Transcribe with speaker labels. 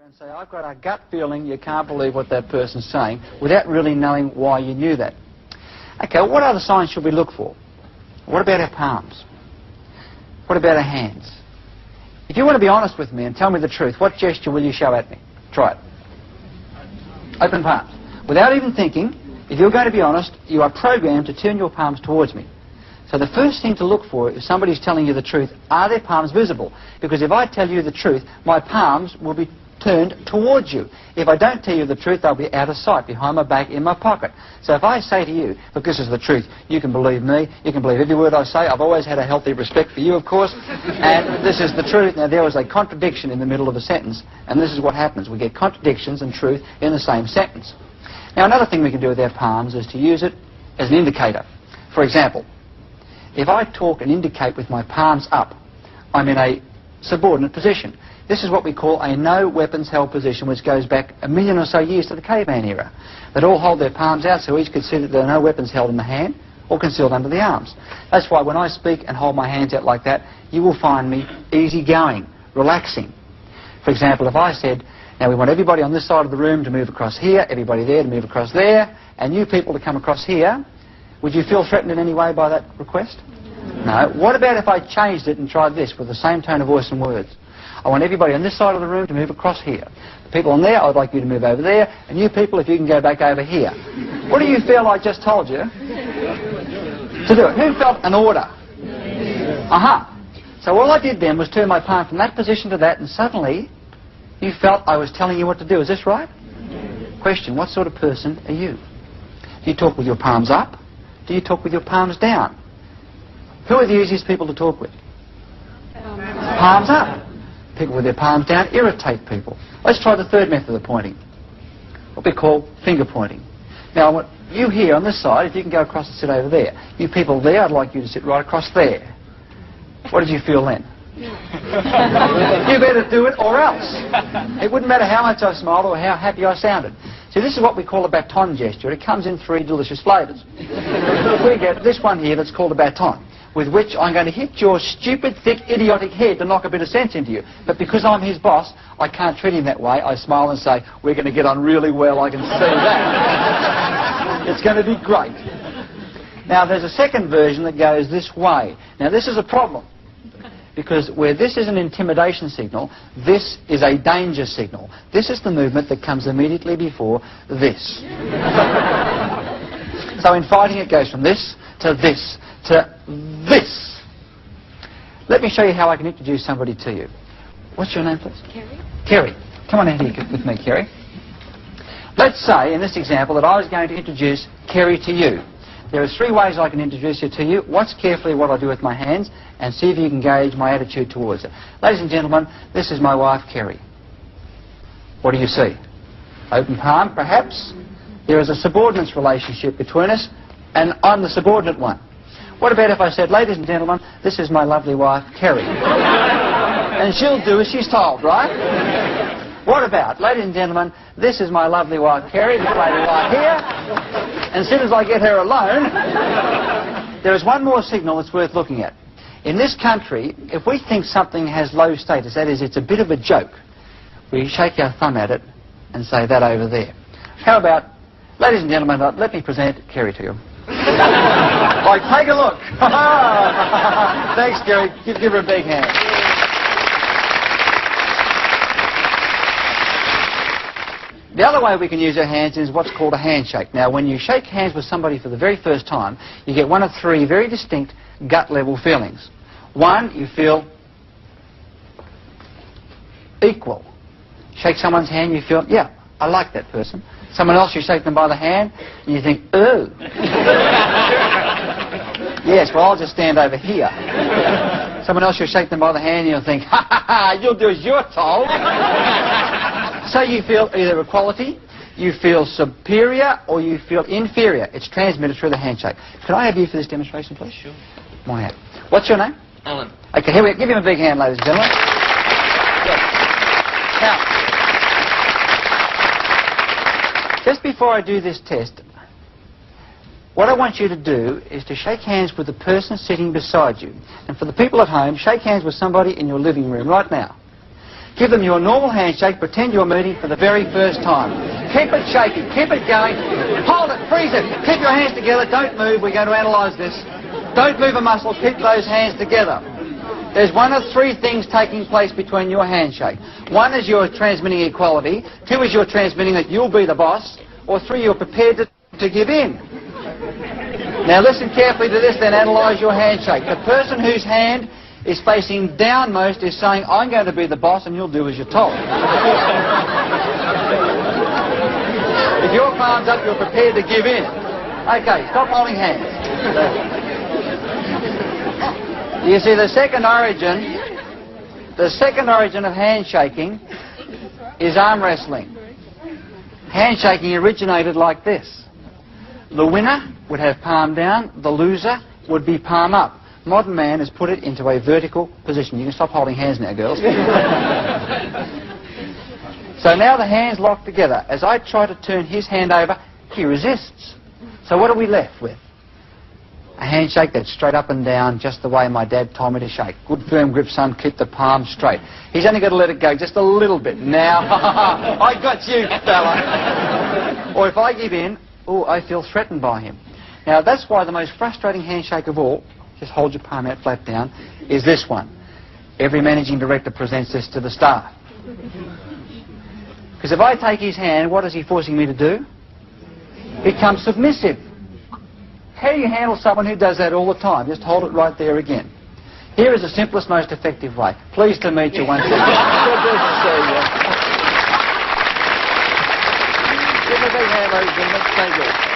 Speaker 1: And say, I've got a gut feeling you can't believe what that person's saying without really knowing why you knew that. Okay, what other signs should we look for? What about our palms? What about our hands? If you want to be honest with me and tell me the truth, what gesture will you show at me? Try it. Open palms. Without even thinking, if you're going to be honest, you are programmed to turn your palms towards me. So the first thing to look for, if somebody's telling you the truth, are their palms visible? Because if I tell you the truth, my palms will be turned towards you. If I don't tell you the truth, they'll be out of sight, behind my back, in my pocket. So if I say to you, look, this is the truth, you can believe me, you can believe every word I say. I've always had a healthy respect for you, of course, and this is the truth. Now, there was a contradiction in the middle of a sentence, and this is what happens. We get contradictions and truth in the same sentence. Now, another thing we can do with our palms is to use it as an indicator. For example, if I talk and indicate with my palms up, I'm in a subordinate position. This is what we call a no weapons held position, which goes back a million or so years to the caveman era. They'd all hold their palms out, so each could see that there are no weapons held in the hand or concealed under the arms. That's why when I speak and hold my hands out like that, you will find me easygoing, relaxing. For example, if I said, now we want everybody on this side of the room to move across here, everybody there to move across there, and you people to come across here, would you feel threatened in any way by that request? No. What about if I changed it and tried this with the same tone of voice and words? I want everybody on this side of the room to move across here. The people on there, I'd like you to move over there. And you people, if you can go back over here. What do you feel I just told you to do it? Who felt an order? Aha. So all I did then was turn my palm from that position to that, and suddenly you felt I was telling you what to do. Is this right? Question, what sort of person are you? Do you talk with your palms up? Do you talk with your palms down? Who are the easiest people to talk with? Palms up. People with their palms down irritate people. Let's try the third method of pointing, what we call finger pointing. Now, I want you here on this side, if you can go across and sit over there. You people there, I'd like you to sit right across there. What did you feel then? You better do it or else. It wouldn't matter how much I smiled or how happy I sounded. See, this is what we call a baton gesture. It comes in 3 delicious flavours. We get this one here that's called a baton, with which I'm going to hit your stupid, thick, idiotic head to knock a bit of sense into you. But because I'm his boss, I can't treat him that way. I smile and say, we're going to get on really well, I can see that. It's going to be great. Now, there's a second version that goes this way. Now, this is a problem, because where this is an intimidation signal, this is a danger signal. This is the movement that comes immediately before this. So in fighting, it goes from this to this to this. Let me show you how I can introduce somebody to you. What's your name, please?
Speaker 2: Kerry.
Speaker 1: Kerry. Come on out here with me, Kerry. Let's say, in this example, that I was going to introduce Kerry to you. There are 3 ways I can introduce you to you. Watch carefully what I do with my hands and see if you can gauge my attitude towards it. Ladies and gentlemen, this is my wife, Kerry. What do you see? Open palm, perhaps? There is a subordinates relationship between us, and I'm the subordinate one. What about if I said, ladies and gentlemen, this is my lovely wife, Kerry? And she'll do as she's told, right? What about, ladies and gentlemen, this is my lovely wife, Kerry, this lady right here. And as soon as I get her alone, there is one more signal that's worth looking at. In this country, if we think something has low status, that is, it's a bit of a joke, we shake our thumb at it and say, that over there. How about, ladies and gentlemen, let me present Kerry to you. Like, take a look. Thanks, Kerry. Give her a big hand. The other way we can use our hands is what's called a handshake. Now, when you shake hands with somebody for the very first time, you get one of 3 very distinct gut-level feelings. 1, you feel equal. Shake someone's hand, you feel, yeah, I like that person. Someone else, you shake them by the hand, and you think, ooh. Yes, well, I'll just stand over here. Someone else, you shake them by the hand, and you'll think, ha ha ha, you'll do as you're told. So you feel either equality, you feel superior, or you feel inferior. It's transmitted through the handshake. Can I have you for this demonstration, please?
Speaker 2: Sure.
Speaker 1: My hand. What's your name?
Speaker 2: Alan.
Speaker 1: Okay, here we go. Give him a big hand, ladies and gentlemen. Yes. Now, just before I do this test, what I want you to do is to shake hands with the person sitting beside you. And for the people at home, shake hands with somebody in your living room right now. Give them your normal handshake. Pretend you're meeting for the very first time. Keep it shaky. Keep it going. Hold it. Freeze it. Keep your hands together. Don't move. We're going to analyse this. Don't move a muscle. Keep those hands together. There's one of three things taking place between your handshake. One is you're transmitting equality. Two is you're transmitting that you'll be the boss. Or three, you're prepared to give in. Now listen carefully to this, then analyse your handshake. The person whose hand is facing downmost is saying, I'm going to be the boss and you'll do as you're told. If your palm's up, you're prepared to give in. Okay, stop holding hands. You see, the second origin of handshaking is arm wrestling. Handshaking originated like this. The winner would have palm down, the loser would be palm up. Modern man has put it into a vertical position. You can stop holding hands now, girls. So now the hands lock together. As I try to turn his hand over, he resists. So what are we left with? A handshake that's straight up and down, just the way my dad told me to shake. Good firm grip, son, keep the palm straight. He's only got to let it go just a little bit. Now, I got you, fella. Or if I give in, oh, I feel threatened by him. Now, that's why the most frustrating handshake of all, just hold your palm out flat down, is this one. Every managing director presents this to the staff. Because if I take his hand, what is he forcing me to do? Become submissive. How do you handle someone who does that all the time? Just hold it right there again. Here is the simplest, most effective way. Pleased to meet you once again. Good to see you. Give a big hand, ladies and gentlemen. Thank you.